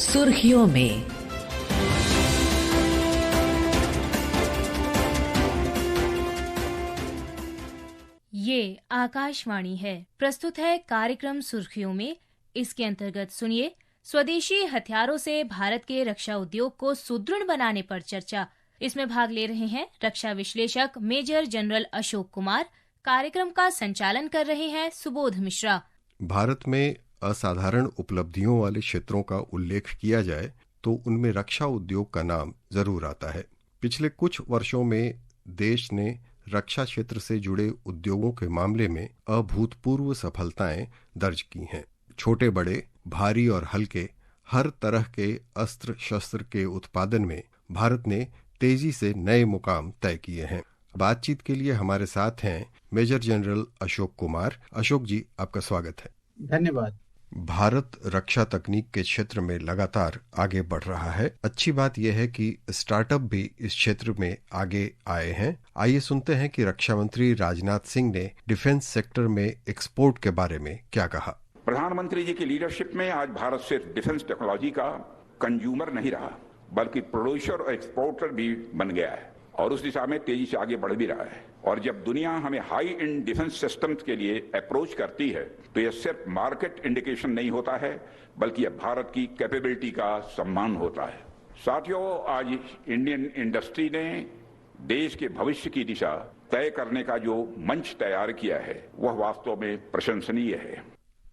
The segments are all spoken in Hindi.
सुर्खियों में। ये आकाशवाणी है। प्रस्तुत है कार्यक्रम सुर्खियों में। इसके अंतर्गत सुनिए, स्वदेशी हथियारों से भारत के रक्षा उद्योग को सुदृढ़ बनाने पर चर्चा। इसमें भाग ले रहे हैं रक्षा विश्लेषक मेजर जनरल अशोक कुमार। कार्यक्रम का संचालन कर रहे हैं सुबोध मिश्रा। भारत में असाधारण उपलब्धियों वाले क्षेत्रों का उल्लेख किया जाए तो उनमें रक्षा उद्योग का नाम जरूर आता है। पिछले कुछ वर्षों में देश ने रक्षा क्षेत्र से जुड़े उद्योगों के मामले में अभूतपूर्व सफलताएं दर्ज की हैं। छोटे बड़े, भारी और हल्के हर तरह के अस्त्र शस्त्र के उत्पादन में भारत ने तेजी से नए मुकाम तय किए हैं। बातचीत के लिए हमारे साथ हैं मेजर जनरल अशोक कुमार। अशोक जी, आपका स्वागत है। धन्यवाद। भारत रक्षा तकनीक के क्षेत्र में लगातार आगे बढ़ रहा है। अच्छी बात यह है कि स्टार्टअप भी इस क्षेत्र में आगे आए हैं। आइए सुनते हैं कि रक्षा मंत्री राजनाथ सिंह ने डिफेंस सेक्टर में एक्सपोर्ट के बारे में क्या कहा। प्रधानमंत्री जी की लीडरशिप में आज भारत सिर्फ डिफेंस टेक्नोलॉजी का कंज्यूमर नहीं रहा, बल्कि प्रोड्यूसर और एक्सपोर्टर भी बन गया है और उस दिशा में तेजी से आगे बढ़ भी रहा है। और जब दुनिया हमें हाई एंड डिफेंस सिस्टम्स के लिए अप्रोच करती है तो यह सिर्फ मार्केट इंडिकेशन नहीं होता है, बल्कि यह भारत की कैपेबिलिटी का सम्मान होता है। साथियों, आज इंडियन इंडस्ट्री ने देश के भविष्य की दिशा तय करने का जो मंच तैयार किया है वह वास्तव में प्रशंसनीय है।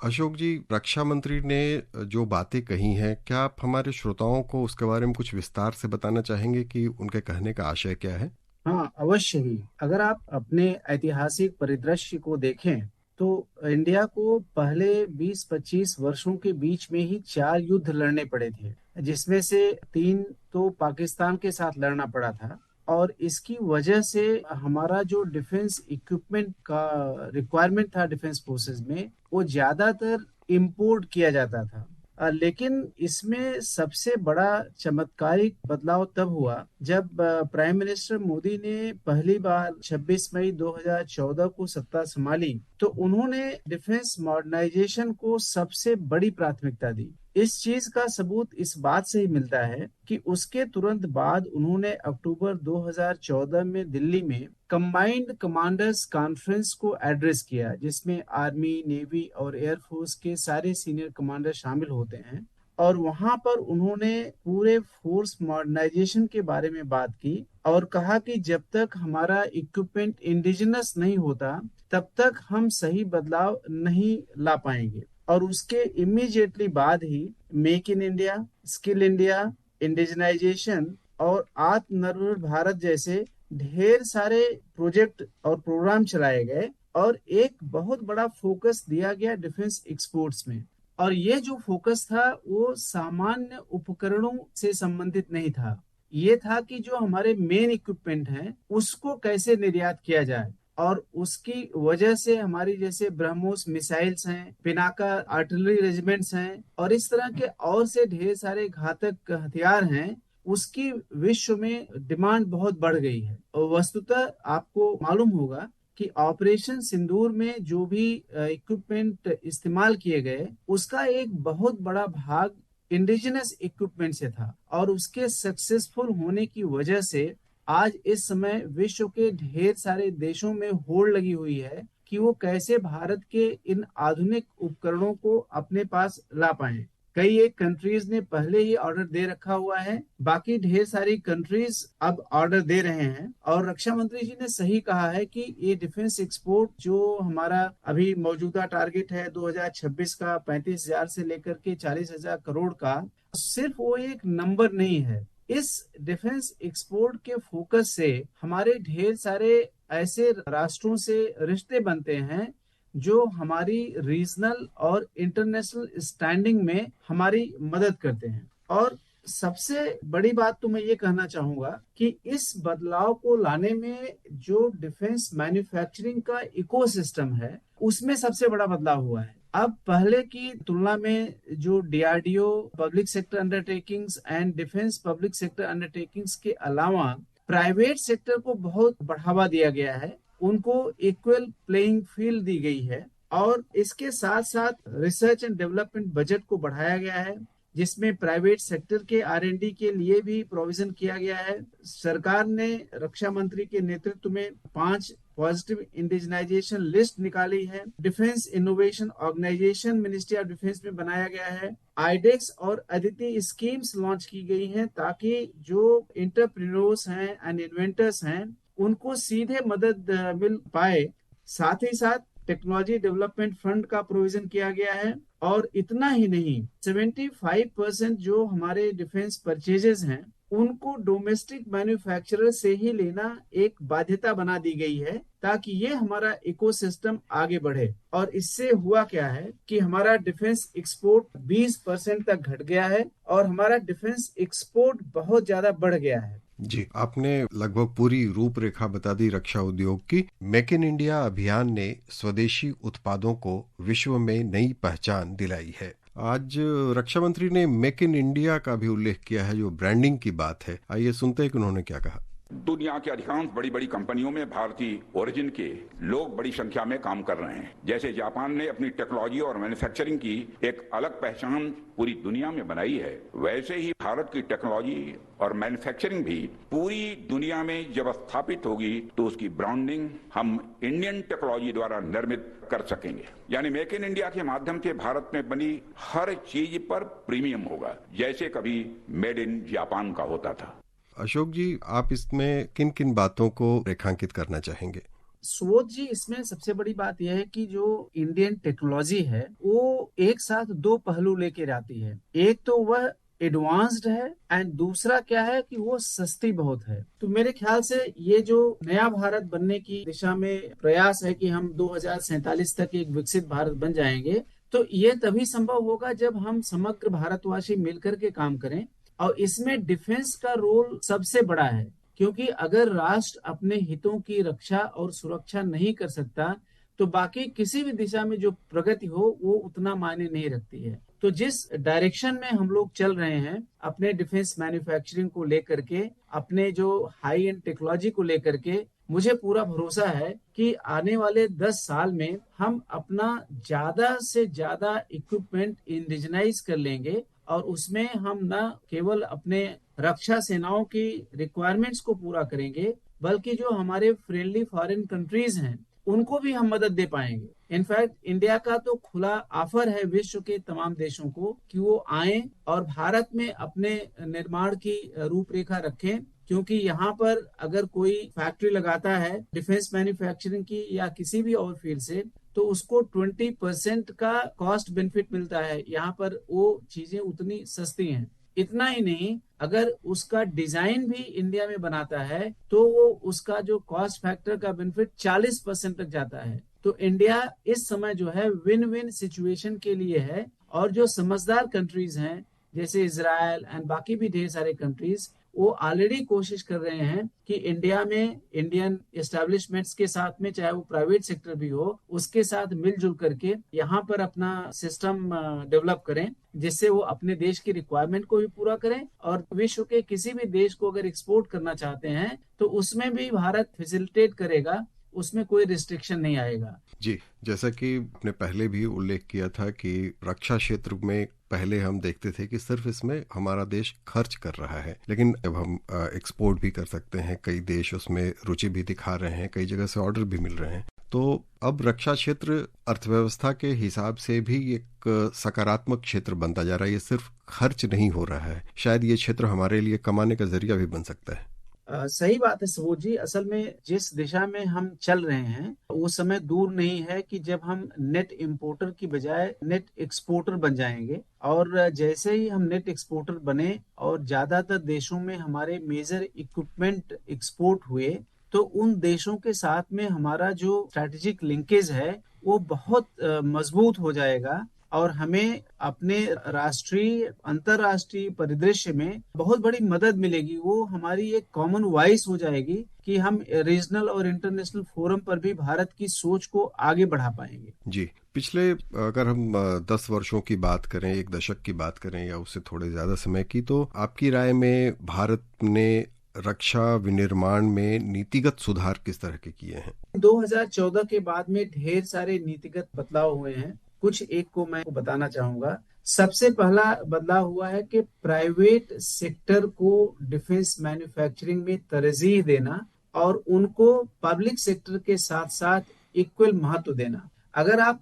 अशोक जी, रक्षा मंत्री ने जो बातें कही हैं, क्या आप हमारे श्रोताओं को उसके बारे में कुछ विस्तार से बताना चाहेंगे कि उनके कहने का आशय क्या है? हाँ, अवश्य ही। अगर आप अपने ऐतिहासिक परिदृश्य को देखें तो इंडिया को पहले 20-25 वर्षों के बीच में ही 4 युद्ध लड़ने पड़े थे, जिसमें से 3 तो पाकिस्तान के साथ लड़ना पड़ा था। और इसकी वजह से हमारा जो डिफेंस इक्विपमेंट का रिक्वायरमेंट था डिफेंस फोर्सेस में, वो ज्यादातर इंपोर्ट किया जाता था। लेकिन इसमें सबसे बड़ा चमत्कारिक बदलाव तब हुआ जब प्राइम मिनिस्टर मोदी ने पहली बार 26 मई 2014 को सत्ता संभाली, तो उन्होंने डिफेंस मॉडर्नाइजेशन को सबसे बड़ी प्राथमिकता दी। इस चीज का सबूत इस बात से ही मिलता है कि उसके तुरंत बाद उन्होंने अक्टूबर 2014 में दिल्ली में कंबाइंड कमांडर्स कॉन्फ्रेंस को एड्रेस किया, जिसमें आर्मी, नेवी और एयरफोर्स के सारे सीनियर कमांडर शामिल होते हैं। और वहां पर उन्होंने पूरे फोर्स मॉडर्नाइजेशन के बारे में बात की और कहा कि जब तक हमारा इक्विपमेंट इंडिजिनस नहीं होता तब तक हम सही बदलाव नहीं ला पाएंगे। और उसके इमीडिएटली बाद ही make in India, skill India, indigenisation और आत्मनिर्भर भारत जैसे ढेर सारे प्रोजेक्ट और प्रोग्राम चलाए गए और एक बहुत बड़ा फोकस दिया गया डिफेंस एक्सपोर्ट्स में। और ये जो फोकस था वो सामान्य उपकरणों से संबंधित नहीं था, ये था कि जो हमारे मेन इक्विपमेंट हैं उसको कैसे निर्यात किया जाए। और उसकी वजह से हमारी जैसे ब्रह्मोस मिसाइल्स हैं, पिनाका आर्टिलरी रेजिमेंट्स हैं और इस तरह के और से ढेर सारे घातक हथियार हैं, उसकी विश्व में डिमांड बहुत बढ़ गई है। और वस्तुतः आपको मालूम होगा कि ऑपरेशन सिंदूर में जो भी इक्विपमेंट इस्तेमाल किए गए उसका एक बहुत बड़ा भाग इंडिजिनस इक्विपमेंट से था। और उसके सक्सेसफुल होने की वजह से आज इस समय विश्व के ढेर सारे देशों में होड़ लगी हुई है कि वो कैसे भारत के इन आधुनिक उपकरणों को अपने पास ला पाएं। कई एक कंट्रीज ने पहले ही ऑर्डर दे रखा हुआ है, बाकी ढेर सारी कंट्रीज अब ऑर्डर दे रहे हैं। और रक्षा मंत्री जी ने सही कहा है कि ये डिफेंस एक्सपोर्ट जो हमारा अभी मौजूदा टारगेट है 2026 का 35,000 से लेकर के 40,000 करोड़ का, सिर्फ वो एक नंबर नहीं है। इस डिफेंस एक्सपोर्ट के फोकस से हमारे ढेर सारे ऐसे राष्ट्रों से रिश्ते बनते हैं जो हमारी रीजनल और इंटरनेशनल स्टैंडिंग में हमारी मदद करते हैं। और सबसे बड़ी बात तो मैं ये कहना चाहूंगा कि इस बदलाव को लाने में जो डिफेंस मैन्युफैक्चरिंग का इकोसिस्टम है उसमें सबसे बड़ा बदलाव हुआ है। अब पहले की तुलना में जो DRDO, public sector undertakings and defence public sector undertakings के अलावा प्राइवेट सेक्टर को बहुत बढ़ावा दिया गया है, उनको इक्वल प्लेइंग फील्ड दी गई है। और इसके साथ साथ रिसर्च एंड डेवलपमेंट बजट को बढ़ाया गया है, जिसमें प्राइवेट सेक्टर के R&D के लिए भी प्रोविजन किया गया है। सरकार ने रक्षा मंत्री के नेतृत्व में 5 पॉजिटिव इंडिजिनाइजेशन लिस्ट निकाली है। Defence innovation organisation ministry of defence में बनाया गया है। आईडेक्स और अदिति स्कीम्स लॉन्च की गई हैं ताकि जो एंटरप्रेन्योर्स हैं एंड इन्वेंटर्स हैं उनको सीधे मदद मिल पाए। साथ ही साथ टेक्नोलॉजी डेवलपमेंट फंड का प्रोविजन किया गया है। और इतना ही नहीं, 75% जो हमारे डिफेंस परचेजेस हैं उनको डोमेस्टिक मैन्युफैक्चरर से ही लेना एक बाध्यता बना दी गई है ताकि ये हमारा इकोसिस्टम आगे बढ़े। और इससे हुआ क्या है कि हमारा डिफेंस एक्सपोर्ट 20% तक घट गया है और हमारा डिफेंस एक्सपोर्ट बहुत ज्यादा बढ़ गया है। जी, आपने लगभग पूरी रूपरेखा बता दी रक्षा उद्योग की। मेक इन इंडिया अभियान ने स्वदेशी उत्पादों को विश्व में नई पहचान दिलाई है। आज रक्षा मंत्री ने मेक इन इंडिया का भी उल्लेख किया है, जो ब्रांडिंग की बात है। आइए सुनते हैं कि उन्होंने क्या कहा। दुनिया की अधिकांश बड़ी बड़ी कंपनियों में भारतीय ओरिजिन के लोग बड़ी संख्या में काम कर रहे हैं। जैसे जापान ने अपनी टेक्नोलॉजी और मैन्युफैक्चरिंग की एक अलग पहचान पूरी दुनिया में बनाई है, वैसे ही भारत की टेक्नोलॉजी और मैन्युफैक्चरिंग भी पूरी दुनिया में जब स्थापित होगी तो उसकी ब्रांडिंग हम इंडियन टेक्नोलॉजी द्वारा निर्मित कर सकेंगे। यानी मेक इन इंडिया के माध्यम से भारत में बनी हर चीज पर प्रीमियम होगा, जैसे कभी मेड इन जापान का होता था। अशोक जी, आप इसमें किन किन बातों को रेखांकित करना चाहेंगे? सुबोध जी, इसमें सबसे बड़ी बात यह है कि जो इंडियन टेक्नोलॉजी है वो एक साथ 2 पहलू लेकर आती है। एक तो वह एडवांस्ड है एंड दूसरा क्या है कि वो सस्ती बहुत है। तो मेरे ख्याल से ये जो नया भारत बनने की दिशा में प्रयास है कि हम 2047 तक एक विकसित भारत बन जाएंगे, तो ये तभी संभव होगा जब हम समग्र भारतवासी मिलकर के काम करें। और इसमें डिफेंस का रोल सबसे बड़ा है, क्योंकि अगर राष्ट्र अपने हितों की रक्षा और सुरक्षा नहीं कर सकता तो बाकी किसी भी दिशा में जो प्रगति हो वो उतना मायने नहीं रखती है। तो जिस डायरेक्शन में हम लोग चल रहे हैं अपने डिफेंस मैन्युफैक्चरिंग को लेकर के, अपने जो हाई एंड टेक्नोलॉजी को लेकर के, मुझे पूरा भरोसा है कि आने वाले 10 साल में हम अपना ज्यादा से ज्यादा इक्विपमेंट इंडिजिनाइज कर लेंगे और उसमें हम न केवल अपने रक्षा सेनाओं की रिक्वायरमेंट्स को पूरा करेंगे बल्कि जो हमारे फ्रेंडली फॉरेन कंट्रीज हैं उनको भी हम मदद दे पाएंगे। इनफैक्ट इंडिया का तो खुला ऑफर है विश्व के तमाम देशों को कि वो आएं और भारत में अपने निर्माण की रूपरेखा रखें, क्योंकि यहाँ पर अगर कोई फैक्ट्री लगाता है डिफेंस मैन्युफैक्चरिंग की या किसी भी और फील्ड से तो उसको 20% का कॉस्ट बेनिफिट मिलता है। यहाँ पर वो चीजें उतनी सस्ती हैं। इतना ही नहीं, अगर उसका डिजाइन भी इंडिया में बनाता है तो वो उसका जो कॉस्ट फैक्टर का बेनिफिट 40% तक जाता है। तो इंडिया इस समय जो है विन विन सिचुएशन के लिए है। और जो समझदार कंट्रीज हैं जैसे इजराइल एंड बाकी भी ढेर सारे कंट्रीज, वो ऑलरेडी कोशिश कर रहे हैं कि इंडिया में इंडियन एस्टेब्लिशमेंट्स के साथ में, चाहे वो प्राइवेट सेक्टर भी हो, उसके साथ मिलजुल करके यहाँ पर अपना सिस्टम डेवलप करें जिससे वो अपने देश की रिक्वायरमेंट को भी पूरा करें और विश्व के किसी भी देश को अगर एक्सपोर्ट करना चाहते हैं तो उसमें भी भारत फैसिलिटेट करेगा, उसमें कोई रिस्ट्रिक्शन नहीं आएगा। जी, जैसा कि आपने पहले भी उल्लेख किया था कि रक्षा क्षेत्र में पहले हम देखते थे कि सिर्फ इसमें हमारा देश खर्च कर रहा है, लेकिन अब हम एक्सपोर्ट भी कर सकते हैं। कई देश उसमें रुचि भी दिखा रहे हैं, कई जगह से ऑर्डर भी मिल रहे हैं। तो अब रक्षा क्षेत्र अर्थव्यवस्था के हिसाब से भी एक सकारात्मक क्षेत्र बनता जा रहा है। ये सिर्फ खर्च नहीं हो रहा है, शायद ये क्षेत्र हमारे लिए कमाने का जरिया भी बन सकता है। सही बात है सुबोध जी। असल में जिस दिशा में हम चल रहे हैं वो समय दूर नहीं है कि जब हम नेट इंपोर्टर की बजाय नेट एक्सपोर्टर बन जाएंगे। और जैसे ही हम नेट एक्सपोर्टर बने और ज्यादातर देशों में हमारे मेजर इक्विपमेंट एक्सपोर्ट हुए तो उन देशों के साथ में हमारा जो स्ट्रैटेजिक लिंकेज है वो बहुत मजबूत हो जाएगा और हमें अपने राष्ट्रीय अंतर्राष्ट्रीय परिदृश्य में बहुत बड़ी मदद मिलेगी। वो हमारी एक कॉमन वॉइस हो जाएगी कि हम रीजनल और इंटरनेशनल फोरम पर भी भारत की सोच को आगे बढ़ा पाएंगे। जी, पिछले अगर हम 10 वर्षों की बात करें, 1 दशक की बात करें या उससे थोड़े ज्यादा समय की, तो आपकी राय में भारत ने रक्षा विनिर्माण में नीतिगत सुधार किस तरह के किए हैं? 2014 के बाद में ढेर सारे नीतिगत बदलाव हुए हैं। कुछ एक को मैं बताना चाहूंगा। सबसे पहला बदलाव हुआ है कि प्राइवेट सेक्टर को डिफेंस मैन्युफैक्चरिंग में तरजीह देना और उनको पब्लिक सेक्टर के साथ साथ इक्वल महत्व देना। अगर आप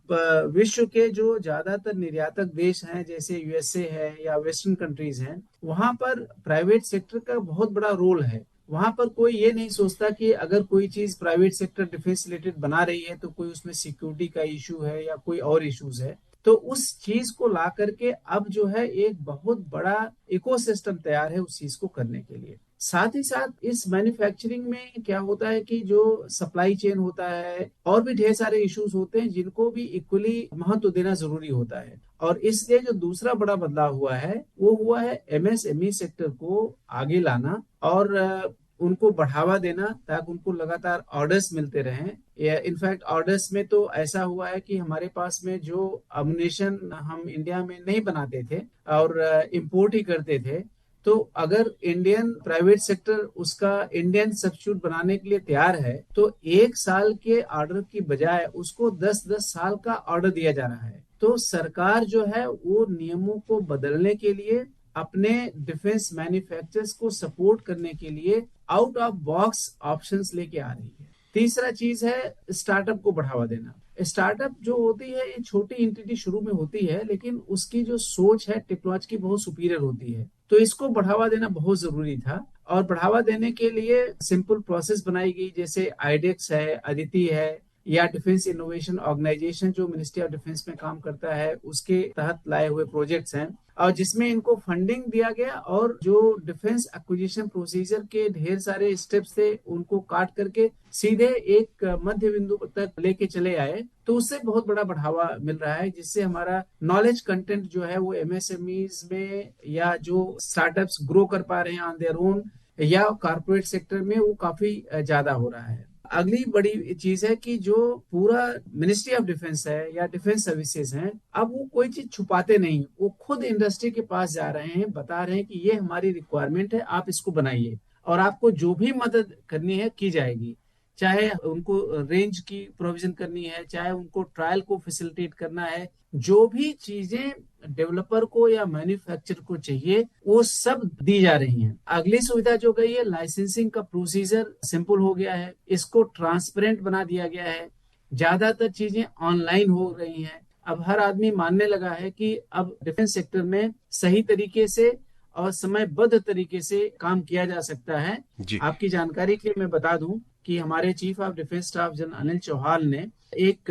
विश्व के जो ज्यादातर निर्यातक देश हैं जैसे यूएसए है या वेस्टर्न कंट्रीज हैं, वहां पर प्राइवेट सेक्टर का बहुत बड़ा रोल है। वहां पर कोई ये नहीं सोचता कि अगर कोई चीज प्राइवेट सेक्टर डिफेंस रिलेटेड बना रही है तो कोई उसमें सिक्योरिटी का इशू है या कोई और इश्यूज है। तो उस चीज को ला करके अब जो है एक बहुत बड़ा इकोसिस्टम तैयार है उस चीज को करने के लिए। साथ ही साथ इस मैन्युफैक्चरिंग में क्या होता है कि जो सप्लाई चेन होता है और भी ढेर सारे इश्यूज होते हैं जिनको भी इक्वली महत्व देना जरूरी होता है। और इसलिए जो दूसरा बड़ा बदलाव हुआ है वो हुआ है एमएसएमई सेक्टर को आगे लाना और उनको बढ़ावा देना ताकि उनको लगातार ऑर्डर्स मिलते रहें। इनफैक्ट ऑर्डर्स में तो ऐसा हुआ है कि हमारे पास में जो अम्युनिशन हम इंडिया में नहीं बनाते थे और इंपोर्ट ही करते थे, तो अगर इंडियन प्राइवेट सेक्टर उसका इंडियन सब्स्टिट्यूट बनाने के लिए तैयार है तो 1 साल के ऑर्डर की बजाय उसको 10-10 साल का ऑर्डर दिया जा रहा है। तो सरकार जो है वो नियमों को बदलने के लिए अपने डिफेंस मैन्युफैक्चरर्स को सपोर्ट करने के लिए आउट ऑफ बॉक्स ऑप्शंस लेके आ रही है। तीसरा चीज है स्टार्टअप को बढ़ावा देना। स्टार्टअप जो होती है ये छोटी एंटिटी शुरू में होती है, लेकिन उसकी जो सोच है टेक्नोलॉजी की बहुत सुपीरियर होती है। तो इसको बढ़ावा देना बहुत जरूरी था और बढ़ावा देने के लिए सिंपल प्रोसेस बनाई गई, जैसे आईडेक्स है, अदिति है या डिफेंस इनोवेशन ऑर्गेनाइजेशन जो मिनिस्ट्री ऑफ डिफेंस में काम करता है उसके तहत लाए हुए प्रोजेक्ट्स हैं और जिसमें इनको फंडिंग दिया गया और जो डिफेंस एक्विजिशन प्रोसीजर के ढेर सारे स्टेप्स थे उनको काट करके सीधे एक मध्य बिंदु तक लेके चले आए। तो उससे बहुत बड़ा बढ़ावा मिल रहा है जिससे हमारा नॉलेज कंटेंट जो है वो एमएसएमईज में या जो स्टार्टअप्स ग्रो कर पा रहे हैं ऑन देयर ओन या कॉर्पोरेट सेक्टर में वो काफी ज्यादा हो रहा है। अगली बड़ी चीज है कि जो पूरा मिनिस्ट्री ऑफ डिफेंस है या डिफेंस सर्विसेज हैं, अब वो कोई चीज छुपाते नहीं, वो खुद इंडस्ट्री के पास जा रहे हैं, बता रहे हैं कि ये हमारी रिक्वायरमेंट है, आप इसको बनाइए और आपको जो भी मदद करनी है की जाएगी। चाहे उनको रेंज की प्रोविजन करनी है, चाहे उनको ट्रायल को फैसिलिटेट करना है, जो भी चीजें डेवलपर को या मैन्युफैक्चरर को चाहिए वो सब दी जा रही हैं। अगली सुविधा जो गई है लाइसेंसिंग का प्रोसीजर सिंपल हो गया है, इसको ट्रांसपेरेंट बना दिया गया है, ज्यादातर चीजें ऑनलाइन हो रही हैं। अब हर आदमी मानने लगा है कि अब डिफेंस सेक्टर में सही तरीके से और समयबद्ध तरीके से काम किया जा सकता है। आपकी जानकारी के लिए मैं बता दूं कि हमारे chief of defence staff general Anil Chauhan ने एक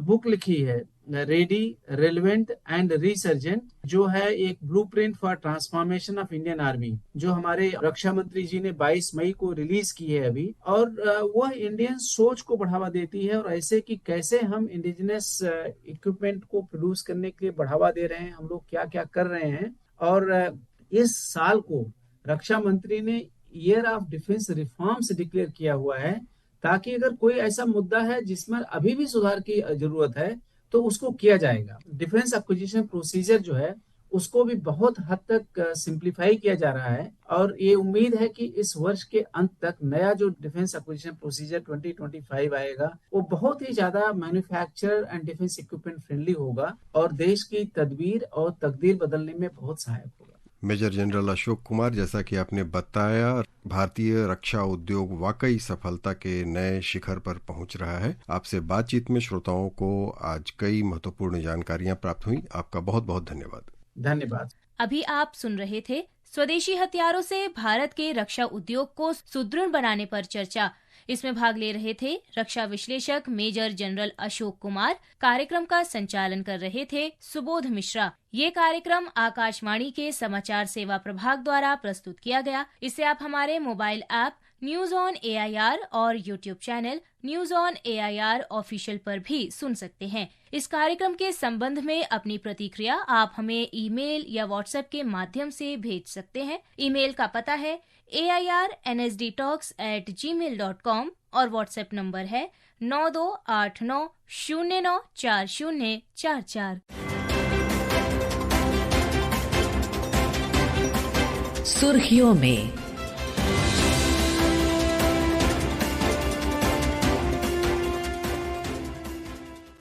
बुक लिखी है, रेडी, रेलेवेंट एंड रिसर्जेंट, जो है एक blueprint for transformation of Indian army, जो हमारे रक्षा मंत्री जी ने 22 मई को रिलीज की है अभी। और वह इंडियन सोच को बढ़ावा देती है और ऐसे कि कैसे हम इंडिजिनस इक्विपमेंट को प्रोड्यूस करने के लिए बढ़ावा दे रहे हैं, हम लोग क्या क्या कर रहे हैं। और इस साल को रक्षा मंत्री ने year of defence reforms declare किया हुआ है ताकि अगर कोई ऐसा मुद्दा है जिसमें अभी भी सुधार की जरूरत है तो उसको किया जाएगा। डिफेंस एक्विजिशन प्रोसीजर जो है उसको भी बहुत हद तक सिंप्लीफाई किया जा रहा है और ये उम्मीद है कि इस वर्ष के अंत तक नया जो डिफेंस एक्विजिशन प्रोसीजर 2025 आएगा वो बहुत ही ज्यादा manufacturer and defence equipment friendly होगा और देश की तदबीर और तकदीर बदलने में बहुत सहायक होगा। मेजर जनरल अशोक कुमार, जैसा कि आपने बताया, भारतीय रक्षा उद्योग वाकई सफलता के नए शिखर पर पहुंच रहा है। आपसे बातचीत में श्रोताओं को आज कई महत्वपूर्ण जानकारियां प्राप्त हुई। आपका बहुत बहुत धन्यवाद। धन्यवाद। अभी आप सुन रहे थे स्वदेशी हथियारों से भारत के रक्षा उद्योग को सुदृढ़ बनाने पर चर्चा। इसमें भाग ले रहे थे रक्षा विश्लेषक मेजर जनरल अशोक कुमार। कार्यक्रम का संचालन कर रहे थे सुबोध मिश्रा। ये कार्यक्रम आकाशवाणी के समाचार सेवा प्रभाग द्वारा प्रस्तुत किया गया। इसे आप हमारे mobile app news on AIR और YouTube channel news on AIR official पर भी सुन सकते हैं। इस कार्यक्रम के संबंध में अपनी प्रतिक्रिया आप हमें ईमेल या व्हाट्सएप के माध्यम से भेज सकते हैं। ईमेल का पता है AIRNSDtalks@gmail.com और व्हाट्सएप नंबर है 9289094044। सुर्खियों में